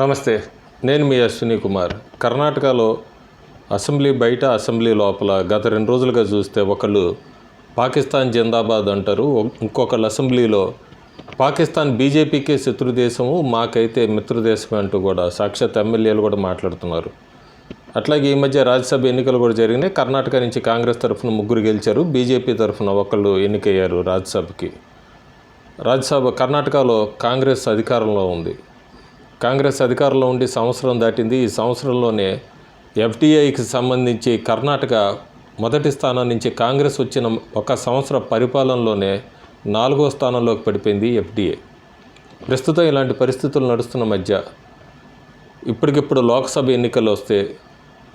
నమస్తే. నేను మీ అశ్విని కుమార్. కర్ణాటకలో అసెంబ్లీ బయట, అసెంబ్లీ లోపల గత 2 రోజులుగా చూస్తే ఒకళ్ళు పాకిస్తాన్ జిందాబాద్ అంటారు. ఇంకొకళ్ళు అసెంబ్లీలో పాకిస్తాన్ బీజేపీకే శత్రుదేశము, మాకైతే మిత్రదేశమే అంటూ కూడా సాక్షాత్ ఎమ్మెల్యేలు కూడా మాట్లాడుతున్నారు. అట్లాగే ఈ మధ్య రాజ్యసభ ఎన్నికలు కూడా జరిగినాయి. కర్ణాటక నుంచి కాంగ్రెస్ తరఫున 3 గెలిచారు. బీజేపీ తరఫున ఒకళ్ళు ఎన్నికయ్యారు రాజ్యసభకి. కర్ణాటకలో కాంగ్రెస్ అధికారంలో ఉంది. కాంగ్రెస్ అధికారంలో ఉండి సంవత్సరం దాటింది. ఈ సంవత్సరంలోనే ఎఫ్డీఐకి సంబంధించి కర్ణాటక మొదటి స్థానం నుంచి కాంగ్రెస్ వచ్చిన ఒక సంవత్సర పరిపాలనలోనే 4వ స్థానంలోకి పడిపోయింది ఎఫ్డీఐ. ప్రస్తుతం ఇలాంటి పరిస్థితులు నడుస్తున్న మధ్య ఇప్పటికిప్పుడు లోక్సభ ఎన్నికలు వస్తే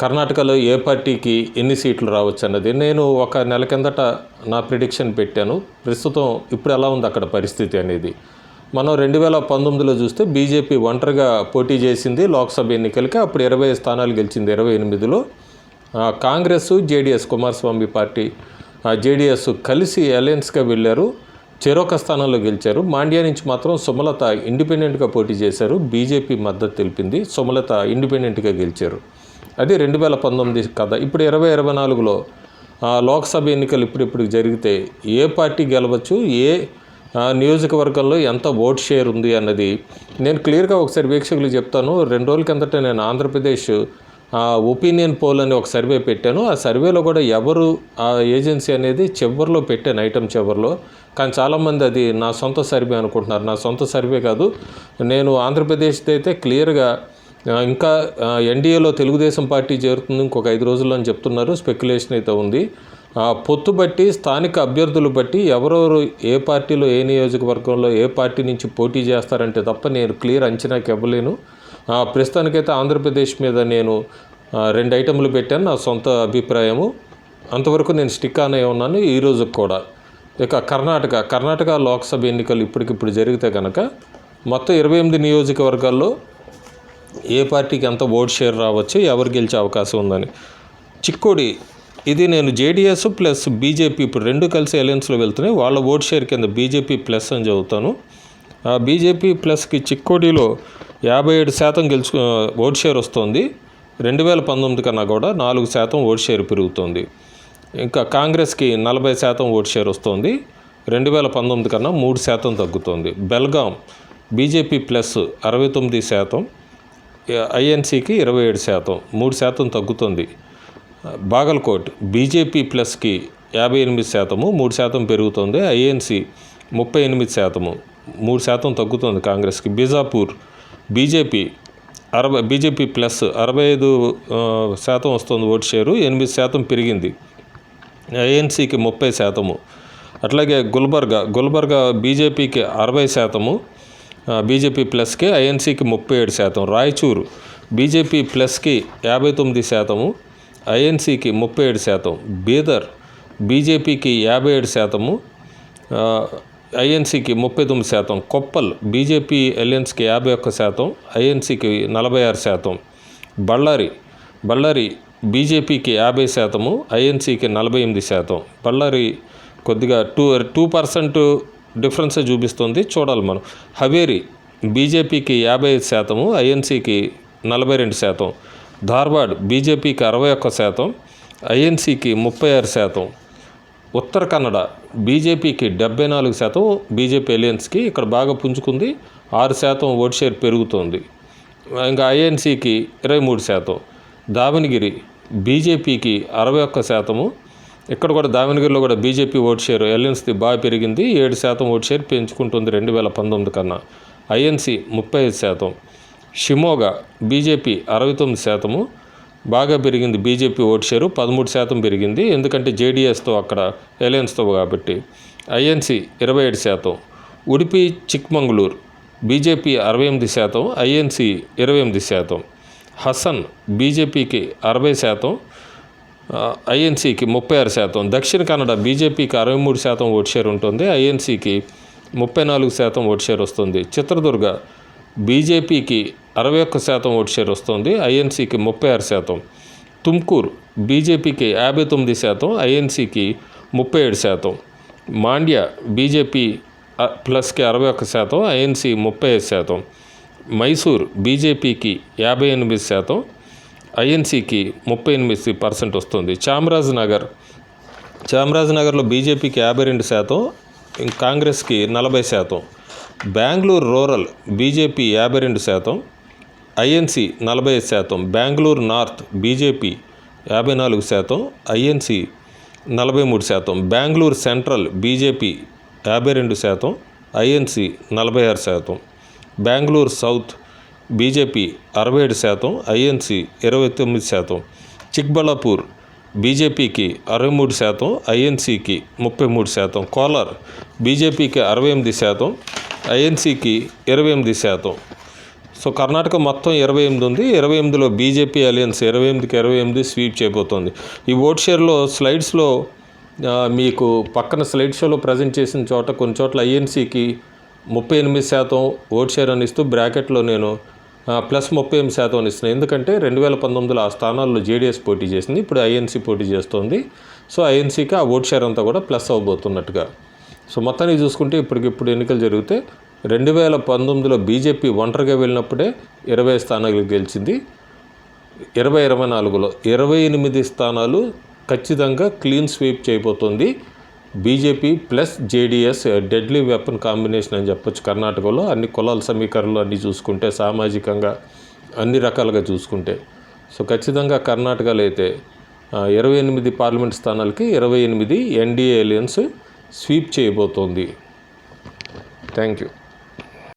కర్ణాటకలో ఏ పార్టీకి ఎన్ని సీట్లు రావచ్చు అన్నది నేను ఒక నెల కిందట నా ప్రిడిక్షన్ పెట్టాను. ప్రస్తుతం ఇప్పుడు ఎలా ఉంది అక్కడ పరిస్థితి అనేది మనం 2019లో చూస్తే బీజేపీ ఒంటరిగా పోటీ చేసింది లోక్సభ ఎన్నికలకి. అప్పుడు 20 స్థానాలు గెలిచింది 28లో. Congress, JDS, Kumaraswamy party, JDS కలిసి అలయన్స్గా వెళ్ళారు. చెరొక స్థానంలో గెలిచారు. మాండ్యా నుంచి మాత్రం సుమలత ఇండిపెండెంట్గా పోటీ చేశారు. బీజేపీ మద్దతు తెలిపింది. సుమలత ఇండిపెండెంట్గా గెలిచారు. అది 2019 కథ. ఇప్పుడు 2024లో లోక్సభ ఎన్నికలు ఇప్పుడు జరిగితే ఏ పార్టీ గెలవచ్చు, ఏ నియోజకవర్గంలో ఎంత ఓట్ షేర్ ఉంది అన్నది నేను క్లియర్గా ఒకసారి వీక్షకులు చెప్తాను. 2 రోజుల కిందట నేను ఆంధ్రప్రదేశ్ ఒపీనియన్ పోల్ అని ఒక సర్వే పెట్టాను. ఆ సర్వేలో కూడా ఎవరు ఆ ఏజెన్సీ అనేది చివరిలో పెట్టాను, ఐటమ్ చివరిలో. కానీ చాలామంది అది నా సొంత సర్వే అనుకుంటున్నారు. నా సొంత సర్వే కాదు. నేను ఆంధ్రప్రదేశ్ది అయితే క్లియర్గా ఇంకా ఎన్డీఏలో తెలుగుదేశం పార్టీ చేరుతుంది ఇంకొక 5 రోజుల్లో అని చెప్తున్నారు. స్పెక్యులేషన్ అయితే ఉంది. పొత్తు బట్టి, స్థానిక అభ్యర్థులు బట్టి ఎవరెవరు ఏ పార్టీలో, ఏ నియోజకవర్గంలో ఏ పార్టీ నుంచి పోటీ చేస్తారంటే తప్ప నేను క్లియర్ అంచనాకి ఇవ్వలేను. ప్రస్తుతానికైతే ఆంధ్రప్రదేశ్ మీద నేను 2 ఐటెంలు పెట్టాను, నా సొంత అభిప్రాయము. అంతవరకు నేను స్టిక్ ఆన్ అయి ఉన్నాను ఈ రోజుకి కూడా. ఇక కర్ణాటక లోక్సభ ఎన్నికలు ఇప్పటికిప్పుడు జరిగితే కనుక మొత్తం 28 నియోజకవర్గాల్లో ఏ పార్టీకి ఎంత ఓట్ షేర్ రావచ్చు, ఎవరు గెలిచే అవకాశం ఉందని. చిక్కోడి, ఇది నేను జేడీఎస్ ప్లస్ బీజేపీ ఇప్పుడు 2 కలిసి అలయన్స్లో వెళ్తున్నాయి. వాళ్ళ ఓట్ షేర్ కింద బీజేపీ ప్లస్ అని చదువుతాను. ఆ బీజేపీ ప్లస్కి చిక్కోడిలో 57% ఓట్ షేర్ వస్తుంది. 2019 కన్నా కూడా 4% ఓట్ షేర్ పెరుగుతుంది. ఇంకా కాంగ్రెస్కి 40% ఓట్ షేర్ వస్తుంది. 2019 కన్నా 3% తగ్గుతుంది. బెల్గాం బీజేపీ ప్లస్ 69%, ఐఎన్సీకి 27%, 3% తగ్గుతుంది. బాగల్కోట్ బీజేపీ ప్లస్కి 58%, 3% పెరుగుతుంది. ఐఎన్సీ 38%, 3% తగ్గుతుంది కాంగ్రెస్కి. బిజాపూర్ బీజేపీ ప్లస్ 65% వస్తుంది ఓట్ షేరు, 8% పెరిగింది. ఐఎన్సీకి 30%. అట్లాగే గుల్బర్గా బీజేపీకి 60%, బీజేపీ ప్లస్కి, ఐఎన్సీకి 37%. రాయచూరు బీజేపీ ప్లస్కి 59%, ఐఎన్సీకి 37%. బీదర్ బీజేపీకి 57%, ఐఎన్సీకి 39%. కొప్పల్ బీజేపీ అలయన్స్కి 51%, ఐఎన్సీకి 46%. బళ్ళారి బీజేపీకి 50%, ఐఎన్సీకి 48%. బళ్ళారి కొద్దిగా 2% డిఫరెన్సే చూపిస్తుంది, చూడాలి మనం. హవేరి బీజేపీకి 55%, ఐఎన్సీకి 42%. ధార్వాడ్ బీజేపీకి 61%, ఐఎన్సీకి 36%. ఉత్తర కన్నడ బీజేపీకి 74%, బీజేపీ అలయన్స్కి ఇక్కడ బాగా పుంజుకుంది, 6% ఓట్ షేర్ పెరుగుతుంది. ఇంకా ఐఎన్సీకి 23%. దావణగిరి బీజేపీకి 61%. ఇక్కడ కూడా దావణగిరిలో కూడా బీజేపీ ఓట్ షేర్ అలయన్స్ది బాగా పెరిగింది, 7% ఓట్ షేర్ పెంచుకుంటుంది 2019 కన్నా. ఐఎన్సీ 35%. షిమోగా బీజేపీ 69%, బాగా పెరిగింది బీజేపీ ఓట్ షేరు, 13% పెరిగింది, ఎందుకంటే జేడీఎస్తో అక్కడ అలయన్స్తో కాబట్టి. INC 27%. Udupi Chikmagalur BJP 68%, INC 28%. Hassan బీజేపీకి 60%, ఐఎన్సీకి 36%. దక్షిణ కన్నడ బీజేపీకి 63% ఓట్ షేర్ ఉంటుంది, ఐఎన్సీకి 34% ఓట్ షేర్ వస్తుంది. చిత్రదుర్గ బీజేపీకి 61% ఓట్ షేర్ వస్తుంది, ఐఎన్సీకి 36%. తుమ్కూరు బీజేపీకి 59%, ఐఎన్సీకి 37%. మాండ్యా బీజేపీ ప్లస్కి 61%, ఐఎన్సీ 35%. మైసూర్ బీజేపీకి 58%, ఐఎన్సీకి 38% వస్తుంది. చామరాజనగర్లో బీజేపీకి 52%, కాంగ్రెస్కి 40%. Bengaluru rural BJP 52%, INC 45%. Bengaluru north BJP 54%, INC 43%. Bengaluru central BJP 52%, INC 46%. Bengaluru south BJP 67%, INC 29%. Chikballapur బీజేపీకి 63%, ఐఎన్సీకి 33%. కోలార్ బీజేపీకి 68%, ఐఎన్సీకి 28%. సో కర్ణాటక మొత్తం 28 ఉంది. 28లో బీజేపీ అలయన్స్ 28కి 28 స్వీప్ చేయబోతోంది. ఈ ఓట్ షేర్లో స్లైడ్స్లో మీకు పక్కన స్లైడ్ షోలో ప్రజెంట్ చేసిన చోట కొన్ని చోట్ల ఐఎన్సీకి 38% ఓట్ షేర్ అని ఇస్తూ బ్రాకెట్లో నేను ప్లస్ 38% అని ఇస్తున్నాను. ఎందుకంటే 2019లో ఆ స్థానాల్లో జేడీఎస్ పోటీ చేసింది, ఇప్పుడు ఐఎన్సీ పోటీ చేస్తోంది. సో ఐఎన్సీకి ఆ ఓట్ షేర్ అంతా కూడా ప్లస్ అవ్వబోతున్నట్టుగా. సో మొత్తానికి చూసుకుంటే ఇప్పటికిప్పుడు ఎన్నికలు జరిగితే 2019లో బీజేపీ ఒంటరిగా వెళ్ళినప్పుడే 20 స్థానాలు గెలిచింది. 2024లో 28 స్థానాలు ఖచ్చితంగా క్లీన్ స్వీప్ చేయబోతోంది BJP plus JDS. Deadly weapon combination అని చెప్పొచ్చు కర్ణాటకలో. అన్ని కులాల సమీకరణలు అన్నీ చూసుకుంటే, సామాజికంగా అన్ని రకాలుగా చూసుకుంటే. సో ఖచ్చితంగా కర్ణాటకలో అయితే 28 పార్లమెంట్ స్థానాలకి 28 ఎన్డీఏ అలయన్స్ స్వీప్ చేయబోతోంది. Thank you.